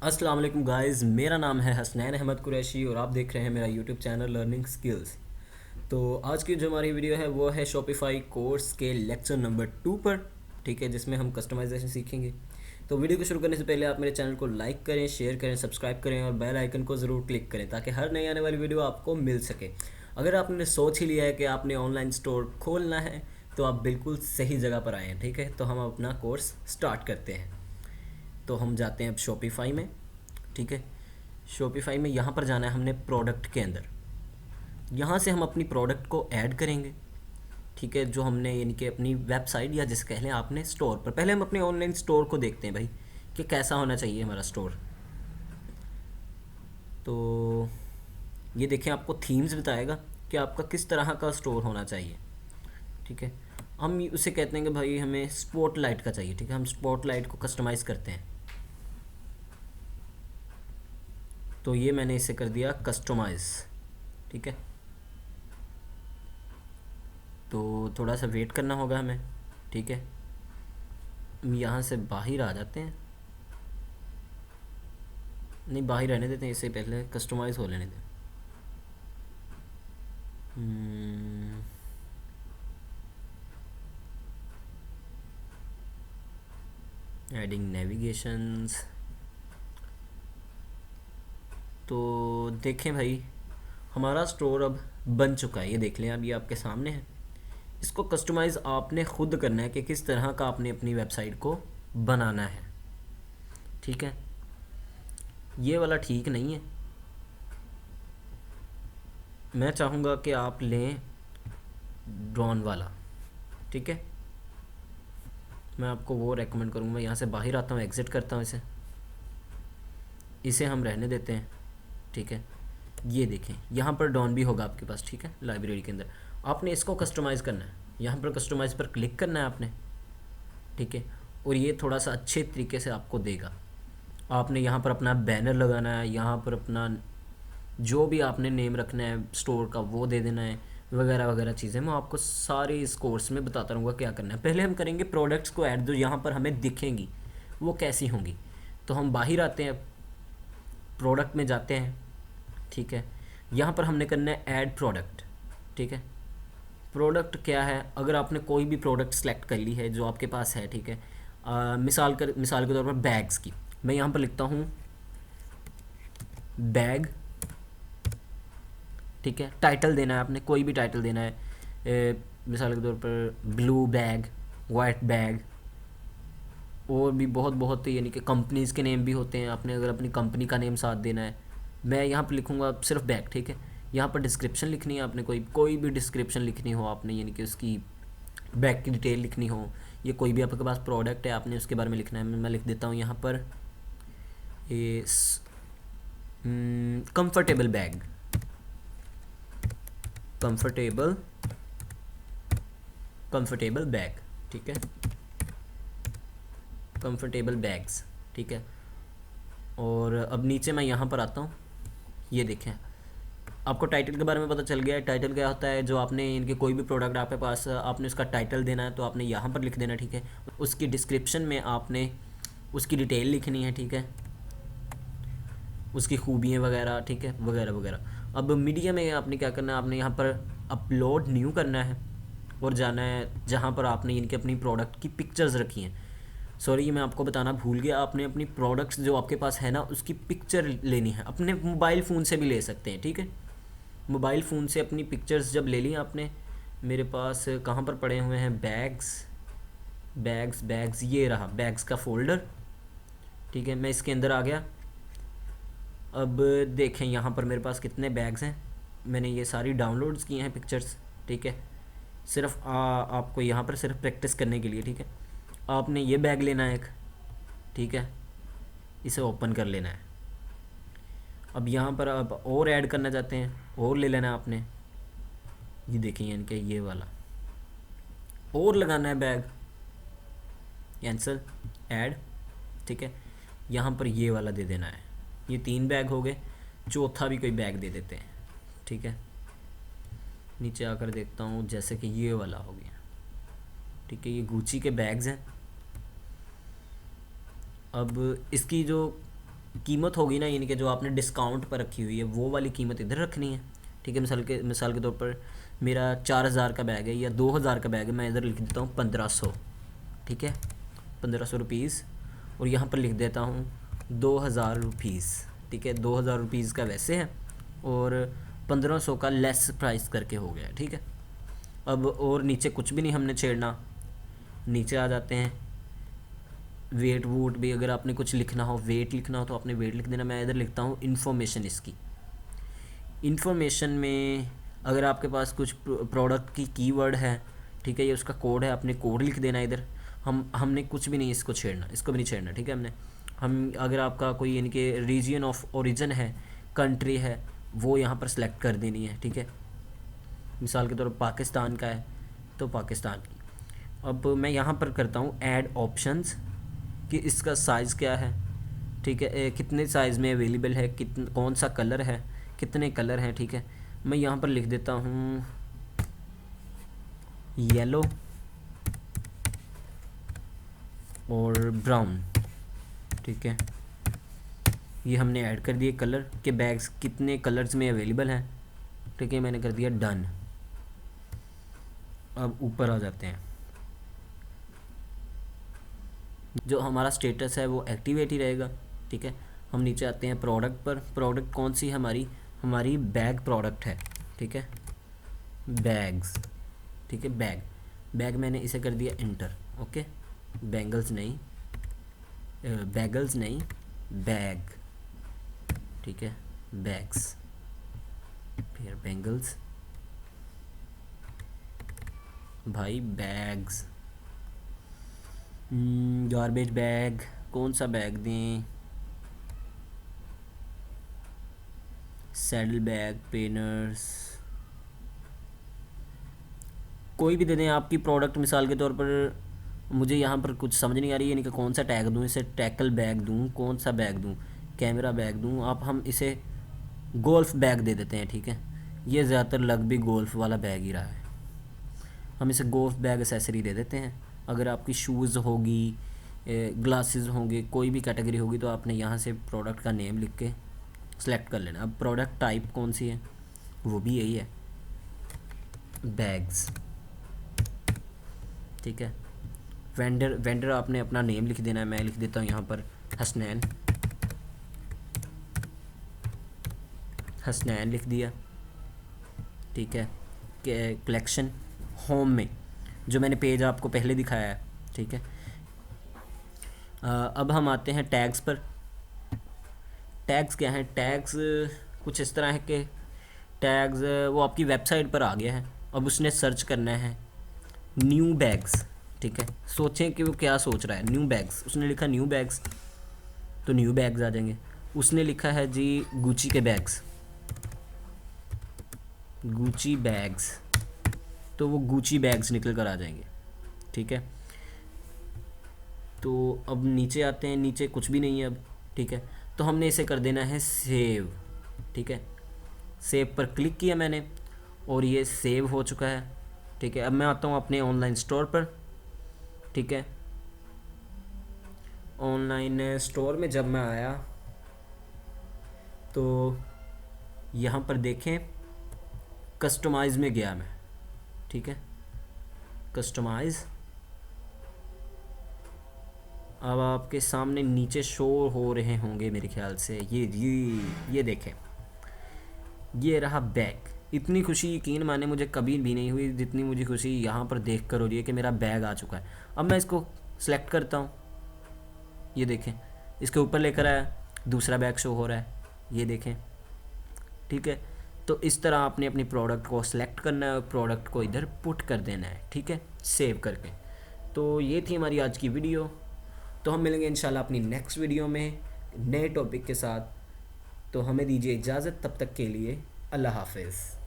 अस्सलाम वालेकुम गाइस, मेरा नाम है हसनैन अहमद कुरैशी और आप देख रहे हैं मेरा यूट्यूब चैनल लर्निंग स्किल्स। तो आज की जो हमारी वीडियो है वो है शॉपिफाई कोर्स के लेक्चर नंबर 2 पर। ठीक है, जिसमें हम कस्टमाइजेशन सीखेंगे। तो वीडियो को शुरू करने से पहले आप मेरे चैनल को लाइक करें, शेयर करें, सब्सक्राइब करें और बेल आइकन को ज़रूर क्लिक करें ताकि हर नई आने वाली वीडियो आपको मिल सके। अगर आपने सोच ही लिया है कि आपने ऑनलाइन स्टोर खोलना है तो आप बिल्कुल सही जगह पर आए हैं। ठीक है, तो हम अपना कोर्स स्टार्ट करते हैं। तो हम जाते हैं अब शॉपिफाई में। ठीक है, शॉपिफाई में यहाँ पर जाना है हमने प्रोडक्ट के अंदर। यहाँ से हम अपनी प्रोडक्ट को ऐड करेंगे। ठीक है, जो हमने यानी कि अपनी वेबसाइट या जिसे कह लें आपने स्टोर पर। पहले हम अपने ऑनलाइन स्टोर को देखते हैं भाई कि कैसा होना चाहिए हमारा स्टोर। तो ये देखें, आपको थीम्स बताएगा कि आपका किस तरह का स्टोर होना चाहिए। ठीक है, हम उसे कहते हैं कि भाई हमें स्पॉटलाइट का चाहिए। ठीक है, हम स्पॉटलाइट को कस्टमाइज़ करते हैं। तो ये मैंने इसे कर दिया कस्टमाइज़। ठीक है, तो थोड़ा सा वेट करना होगा हमें। ठीक है, हम यहाँ से बाहर आ जाते हैं। नहीं, बाहर रहने देते हैं, इससे पहले कस्टमाइज़ हो लेने दें। Adding navigations. तो देखें भाई, हमारा स्टोर अब बन चुका है। ये देख लें, अब ये आपके सामने है। इसको कस्टमाइज़ आपने खुद करना है कि किस तरह का आपने अपनी वेबसाइट को बनाना है। ठीक है, ये वाला ठीक नहीं है। मैं चाहूँगा कि आप लें ड्रोन वाला। ठीक है, मैं आपको वो रेकमेंड करूँगा। यहाँ से बाहर आता हूँ, एग्ज़िट करता हूँ इसे। इसे हम रहने देते हैं। ठीक है, ये देखें, यहाँ पर डॉन भी होगा आपके पास। ठीक है, लाइब्रेरी के अंदर आपने इसको कस्टमाइज़ करना है। यहाँ पर कस्टमाइज़ पर क्लिक करना है आपने। ठीक है, और ये थोड़ा सा अच्छे तरीके से आपको देगा। आपने यहाँ पर अपना बैनर लगाना है, यहाँ पर अपना जो भी आपने नेम रखना है स्टोर का वो दे देना है, वगैरह वगैरह चीज़ें मैं आपको सारे इस कोर्स में बताता रहूँगा क्या करना है। पहले हम करेंगे प्रोडक्ट्स को ऐड, जो यहाँ पर हमें दिखेंगी वो कैसी होंगी। तो हम बाहर आते हैं, प्रोडक्ट में जाते हैं। ठीक है, यहाँ पर हमने करना है ऐड प्रोडक्ट। ठीक है, प्रोडक्ट क्या है, अगर आपने कोई भी प्रोडक्ट सेलेक्ट कर ली है जो आपके पास है। ठीक है, मिसाल के तौर पर बैग्स की मैं यहाँ पर लिखता हूँ बैग। ठीक है, टाइटल देना है आपने, कोई भी टाइटल देना है। मिसाल के तौर पर ब्लू बैग, वाइट बैग, और भी बहुत बहुत यानी कि कंपनीज़ के नेम भी होते हैं। आपने अगर अपनी कंपनी का नेम साथ देना है, मैं यहाँ पर लिखूँगा सिर्फ बैग। ठीक है, यहाँ पर डिस्क्रिप्शन लिखनी है आपने, कोई भी डिस्क्रिप्शन लिखनी हो आपने, यानी कि उसकी बैग की डिटेल लिखनी हो, ये कोई भी आपके पास प्रोडक्ट है आपने उसके बारे में लिखना है। मैं लिख देता हूँ यहाँ पर comfortable bag, comfortable comfortable bag. ठीक है, कंफर्टेबल बैग्स। ठीक है, और अब नीचे मैं यहाँ पर आता हूँ। ये देखें, आपको टाइटल के बारे में पता चल गया है। टाइटल क्या होता है, जो आपने इनके कोई भी प्रोडक्ट आपके पास, आपने उसका टाइटल देना है तो आपने यहाँ पर लिख देना। ठीक है, उसकी डिस्क्रिप्शन में आपने उसकी डिटेल लिखनी है। ठीक है, उसकी खूबियाँ वगैरह। ठीक है, वगैरह वगैरह। अब मीडिया में आपने क्या करना है, आपने यहाँ पर अपलोड न्यू करना है और जाना है जहाँ पर आपने इनके अपनी प्रोडक्ट की पिक्चर्स रखी हैं। सॉरी, ये मैं आपको बताना भूल गया, आपने अपनी प्रोडक्ट्स जो आपके पास है ना उसकी पिक्चर लेनी है। अपने मोबाइल फ़ोन से भी ले सकते हैं। ठीक है, मोबाइल फ़ोन से अपनी पिक्चर्स जब ले ली आपने, मेरे पास कहाँ पर पड़े हुए हैं बैग्स, बैग्स बैग्स, ये रहा बैग्स का फ़ोल्डर। ठीक है, मैं इसके अंदर आ गया। अब देखें यहाँ पर मेरे पास कितने बैग्स हैं। मैंने ये सारी डाउनलोड्स की हैं पिक्चर्स। ठीक है, सिर्फ आपको यहाँ पर सिर्फ प्रैक्टिस करने के लिए। ठीक है, आपने ये बैग लेना है एक। ठीक है, इसे ओपन कर लेना है। अब यहाँ पर आप और ऐड करना चाहते हैं, और ले लेना है आपने। ये देखिए इनके ये वाला और लगाना है बैग, कैंसिल, ऐड। ठीक है, यहाँ पर ये वाला दे देना है। ये 3 बैग हो गए, चौथा भी कोई बैग दे देते हैं। ठीक है, नीचे आकर देखता हूँ, जैसे कि ये वाला हो गया। ठीक है, ये गुची के बैग्स हैं। अब इसकी जो कीमत होगी ना, यानी कि जो आपने डिस्काउंट पर रखी हुई है वो वाली कीमत इधर रखनी है, ठीक है। मिसाल के तौर पर मेरा 4000 का बैग है या 2000 का बैग है, मैं इधर लिख देता हूँ 1500, ठीक है, 1500 रुपीज़, और यहाँ पर लिख देता हूँ 2000 रुपीज़, ठीक है। 2000 रुपीज़ का वैसे है और 1500 का लेस प्राइस करके हो गया, ठीक है। अब और नीचे कुछ भी नहीं हमने छेड़ना, नीचे आ जाते हैं। वेट वूट भी अगर आपने कुछ लिखना हो, वेट लिखना हो तो आपने वेट लिख देना। मैं इधर लिखता हूँ इन्फॉर्मेशन। इसकी इन्फॉर्मेशन में अगर आपके पास कुछ प्रोडक्ट की कीवर्ड है, ठीक है, ये उसका कोड है, आपने कोड लिख देना इधर। हमने कुछ भी नहीं इसको छेड़ना, इसको भी नहीं छेड़ना, ठीक है। हम अगर आपका कोई यानी कि रीजन ऑफ ओरिजिन है, कंट्री है, वो यहाँ पर सेलेक्ट कर देनी है, ठीक है। मिसाल के तौर पर पाकिस्तान का है तो पाकिस्तान की। अब मैं यहाँ पर करता हूँ ऐड ऑप्शंस कि इसका साइज़ क्या है, ठीक है, कितने साइज़ में अवेलेबल है, कौन सा कलर है, कितने कलर हैं, ठीक है। मैं यहाँ पर लिख देता हूँ येलो और ब्राउन, ठीक है। ये हमने ऐड कर दिए कलर के, बैग्स कितने कलर्स में अवेलेबल हैं, ठीक है, मैंने कर दिया डन। अब ऊपर आ जाते हैं, जो हमारा स्टेटस है वो एक्टिवेट ही रहेगा, ठीक है। हम नीचे आते हैं प्रोडक्ट पर। प्रोडक्ट कौन सी हमारी बैग प्रोडक्ट है, ठीक है, बैग्स, ठीक है, बैग मैंने इसे कर दिया इंटर, ओके। बैंगल्स नहीं, बैगल्स नहीं, बैग, ठीक है, बैग्स, फिर बैंगल्स, भाई बैग्स। गार्बेज बैग, कौन सा बैग दें, सैडल बैग, पेनर्स, कोई भी दे दें आपकी प्रोडक्ट। मिसाल के तौर पर मुझे यहाँ पर कुछ समझ नहीं आ रही है, यानी कि कौन सा टैग दूँ इसे, टैकल बैग दूँ, कौन सा बैग दूँ, कैमरा बैग दूँ, हम इसे गोल्फ बैग दे देते हैं, ठीक है। ये ज़्यादातर लग भी गोल्फ वाला बैग ही रहा है, हम इसे गोल्फ बैग एसेसरी दे देते हैं। अगर आपकी शूज़ होगी, ग्लासेस होंगे, कोई भी कैटेगरी होगी तो आपने यहाँ से प्रोडक्ट का नेम लिख के सेलेक्ट कर लेना। अब प्रोडक्ट टाइप कौन सी है, वो भी यही है, बैग्स, ठीक है। वेंडर आपने अपना नेम लिख देना है, मैं लिख देता हूँ यहाँ पर हसनैन लिख दिया, ठीक है। कलेक्शन होम में जो मैंने पेज आपको पहले दिखाया है, ठीक है। अब हम आते हैं टैग्स पर। टैग्स क्या हैं, टैग्स कुछ इस तरह है कि टैग्स वो आपकी वेबसाइट पर आ गया है, अब उसने सर्च करना है न्यू बैग्स, ठीक है। सोचें कि वो क्या सोच रहा है, न्यू बैग्स, उसने लिखा न्यू बैग्स तो न्यू बैग्स आ जाएंगे। उसने लिखा है जी गुची के बैग्स, गुची बैग्स, तो वो गुची बैग्स निकल कर आ जाएंगे, ठीक है। तो अब नीचे आते हैं, नीचे कुछ भी नहीं है अब, ठीक है। तो हमने इसे कर देना है सेव, ठीक है। सेव पर क्लिक किया मैंने और ये सेव हो चुका है, ठीक है। अब मैं आता हूँ अपने ऑनलाइन स्टोर पर, ठीक है। ऑनलाइन स्टोर में जब मैं आया तो यहाँ पर देखें कस्टमाइज़ में गया मैं, ठीक है, कस्टमाइज़। अब आपके सामने नीचे शो हो रहे होंगे मेरे ख्याल से, ये देखें, ये रहा बैग। इतनी खुशी यकीन माने मुझे कभी भी नहीं हुई जितनी मुझे खुशी यहाँ पर देख कर हो रही है कि मेरा बैग आ चुका है। अब मैं इसको सेलेक्ट करता हूँ, ये देखें, इसके ऊपर लेकर आया, दूसरा बैग शो हो रहा है, ये देखें, ठीक है। तो इस तरह आपने अपनी प्रोडक्ट को सिलेक्ट करना है और प्रोडक्ट को इधर पुट कर देना है, ठीक है, सेव करके। तो ये थी हमारी आज की वीडियो। तो हम मिलेंगे इंशाल्लाह अपनी नेक्स्ट वीडियो में नए टॉपिक के साथ। तो हमें दीजिए इजाज़त, तब तक के लिए अल्लाह हाफ़िज़।